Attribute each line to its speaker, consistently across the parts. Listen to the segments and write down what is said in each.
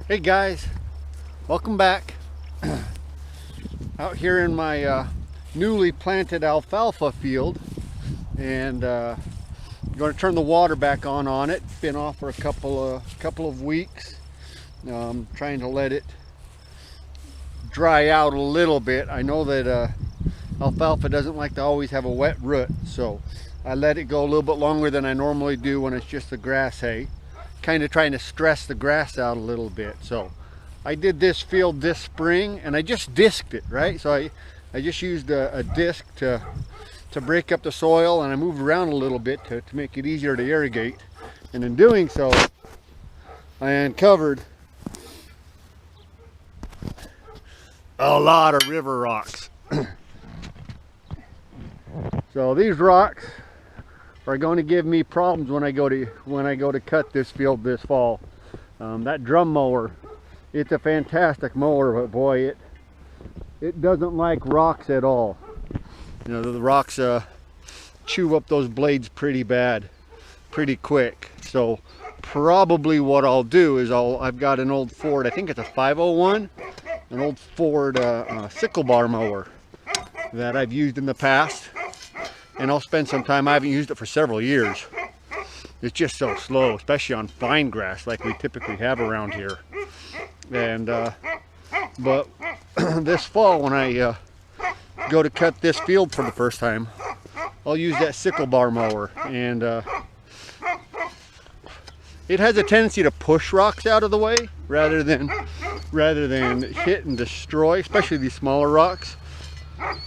Speaker 1: Hey guys, welcome back. Out here in my newly planted alfalfa field, and I'm going to turn the water back on it. It's been off for a couple of weeks. Trying to let it dry out a little bit. I know that alfalfa doesn't like to always have a wet root, so I let it go a little bit longer than I normally do when it's just the grass hay, kind of trying to stress the grass out a little bit. So I did this field this spring and I just disked it, right? So I just used a disc to break up the soil, and I moved around a little bit to make it easier to irrigate. And in doing so, I uncovered a lot of river rocks. So these rocks are going to give me problems when I go to cut this field this fall. That drum mower, it's a fantastic mower, but boy, it doesn't like rocks at all. You know, the rocks chew up those blades pretty bad, pretty quick. So probably what I'll do is I've got an old Ford, I think it's a 501, an old Ford sickle bar mower that I've used in the past, and I'll spend some time. I haven't used it for several years. It's just so slow, especially on fine grass like we typically have around here. And but this fall, when I go to cut this field for the first time, I'll use that sickle bar mower, and it has a tendency to push rocks out of the way rather than hit and destroy, especially these smaller rocks.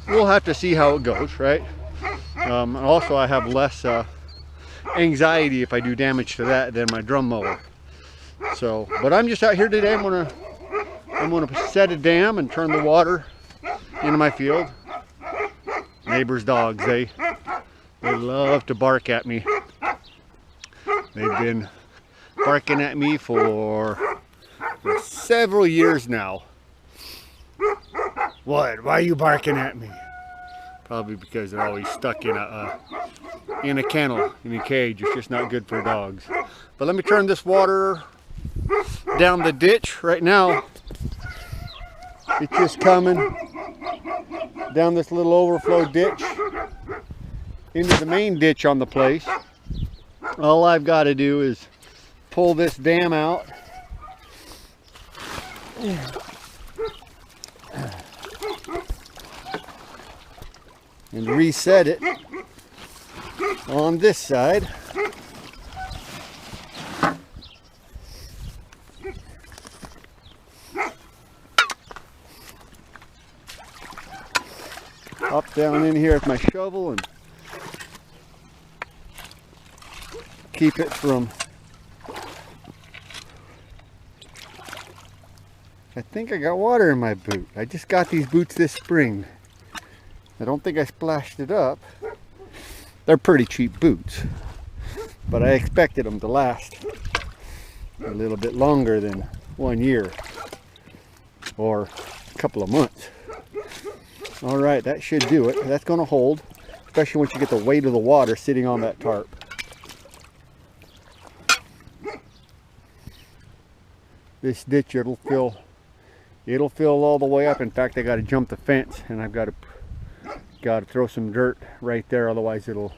Speaker 1: We'll have to see how it goes, right? Also, I have less anxiety if I do damage to that than my drum mower. So, but I'm just out here today. I'm gonna set a dam and turn the water into my field. Neighbors' dogs, they love to bark at me. They've been barking at me for several years now. What? Why are you barking at me? Probably because they're always stuck in a kennel, in a cage. It's just not good for dogs. But let me turn this water down the ditch right now. It's just coming down this little overflow ditch into the main ditch on the place. All I've got to do is pull this dam out and reset it on this side. Hop down in here with my shovel and keep it from, I think I got water in my boot. I just got these boots this spring. I don't think I splashed it up. They're pretty cheap boots, but I expected them to last a little bit longer than 1 year or a couple of months. All right, that should do it. That's going to hold, especially once you get the weight of the water sitting on that tarp. This ditch, it'll fill all the way up. In fact, I got to jump the fence, and I've got to throw some dirt right there, otherwise it'll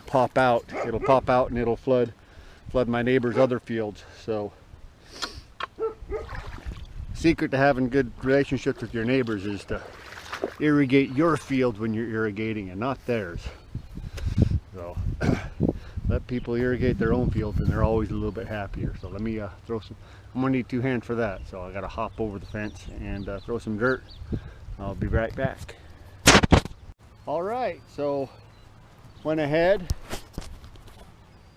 Speaker 1: pop out. It'll pop out and it'll flood my neighbor's other fields. So, secret to having good relationships with your neighbors is to irrigate your fields when you're irrigating and not theirs. So let people irrigate their own fields and they're always a little bit happier. So let me throw some, I'm gonna need 2 hands for that, so I gotta hop over the fence and throw some dirt. I'll be right back. All right, so went ahead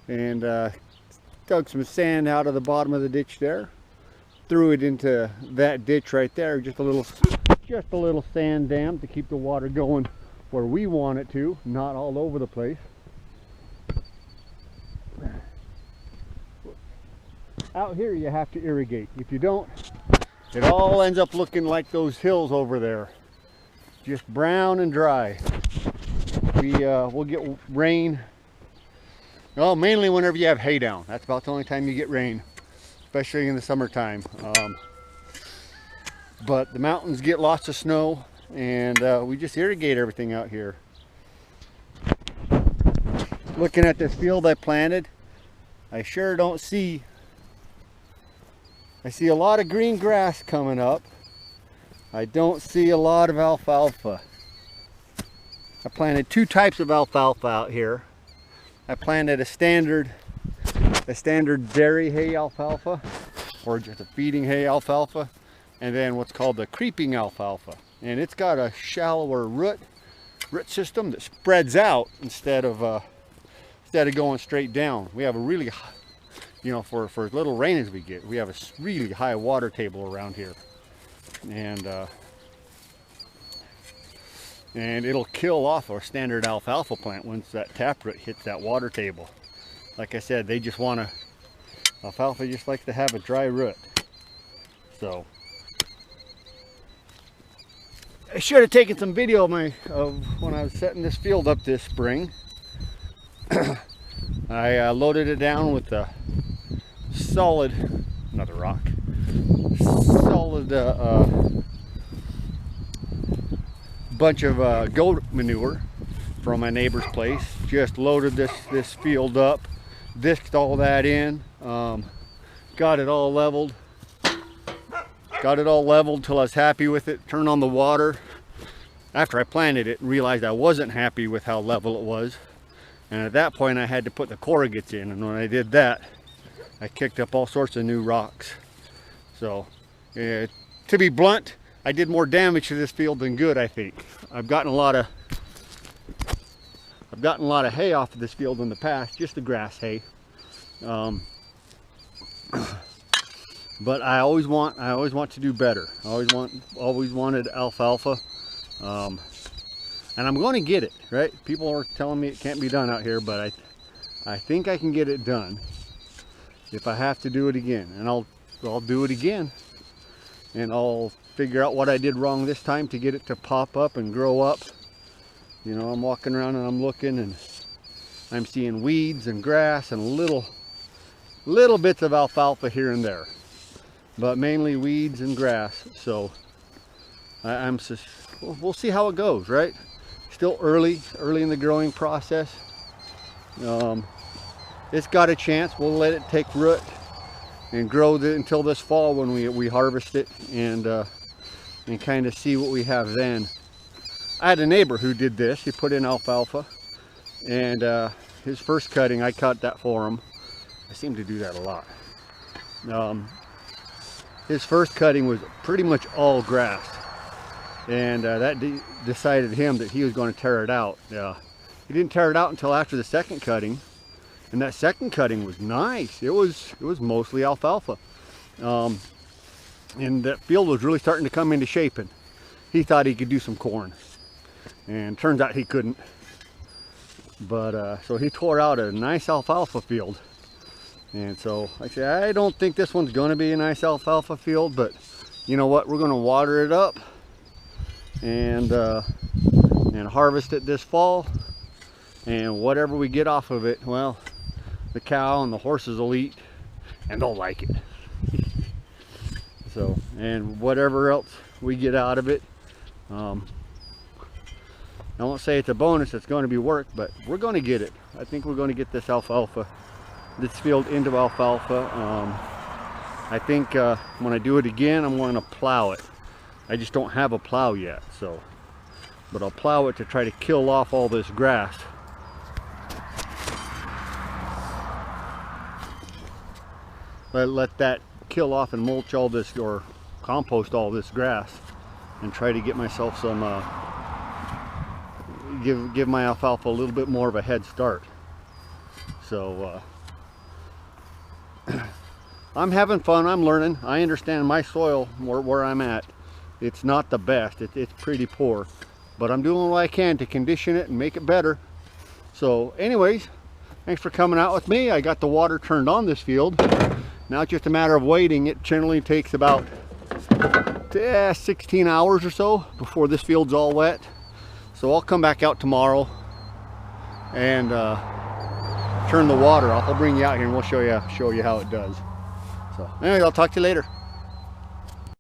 Speaker 1: and dug some sand out of the bottom of the ditch there, threw it into that ditch right there, just a little sand dam to keep the water going where we want it to, not all over the place. Out here you have to irrigate. If you don't, it all ends up looking like those hills over there, just brown and dry. We'll get rain, well, mainly whenever you have hay down. That's about the only time you get rain. especially in the summertime. But the mountains get lots of snow, and we just irrigate everything out here. Looking at this field I planted, I sure don't see, I see a lot of green grass coming up. I don't see a lot of alfalfa. I planted two types of alfalfa out here. I planted a standard dairy hay alfalfa, or just a feeding hay alfalfa, and then what's called the creeping alfalfa. And it's got a shallower root system that spreads out instead of going straight down. We have a really, you know, for as little rain as we get, we have a really high water table around here. And it'll kill off our standard alfalfa plant once that taproot hits that water table. Like I said, they just want to, alfalfa just likes to have a dry root. So I should have taken some video of when I was setting this field up this spring. I loaded it down with a solid, another rock, solid bunch of goat manure from my neighbor's place. Just loaded this field up, disked all that in, got it all leveled. Got it all leveled till I was happy with it. Turned on the water after I planted it and realized I wasn't happy with how level it was. And at that point I had to put the corrugates in, and when I did that I kicked up all sorts of new rocks. So to be blunt, I did more damage to this field than good, I think. I've gotten a lot of hay off of this field in the past, just the grass hay. But I always want to do better. I always wanted alfalfa, and I'm going to get it right. People are telling me it can't be done out here, but I think I can get it done if I have to do it again, and I'll do it again, and I'll figure out what I did wrong this time to get it to pop up and grow up. You know, I'm walking around and I'm looking, and I'm seeing weeds and grass and little bits of alfalfa here and there, but mainly weeds and grass. So we'll see how it goes, right? Still early in the growing process. It's got a chance. We'll let it take root and grow until this fall when we harvest it, and kind of see what we have then. I had a neighbor who did this. He put in alfalfa, and his first cutting, I cut that for him. I seem to do that a lot. His first cutting was pretty much all grass, and that decided him that he was going to tear it out. He didn't tear it out until after the second cutting, and that second cutting was nice. It was mostly alfalfa, and that field was really starting to come into shape, and he thought he could do some corn, and turns out he couldn't. But so he tore out a nice alfalfa field. And so I said, I don't think this one's going to be a nice alfalfa field, but you know what, we're going to water it up and harvest it this fall, and whatever we get off of it, well, the cow and the horses will eat, and they'll like it. So, and whatever else we get out of it, I won't say it's a bonus, it's going to be work, but we're going to get it. I think we're going to get this field into alfalfa. I think when I do it again, I'm going to plow it. I just don't have a plow yet, so, but I'll plow it to try to kill off all this grass. Let that kill off and mulch all this, or compost all this grass, and try to get myself some give my alfalfa a little bit more of a head start. So I'm having fun, I'm learning. I understand my soil where I'm at. It's not the best, it's pretty poor, but I'm doing what I can to condition it and make it better. So anyways, thanks for coming out with me. I got the water turned on this field. Now it's just a matter of waiting. It generally takes about 16 hours or so before this field's all wet. So I'll come back out tomorrow and turn the water off. I'll bring you out here and we'll show you how it does. So anyway, I'll talk to you later.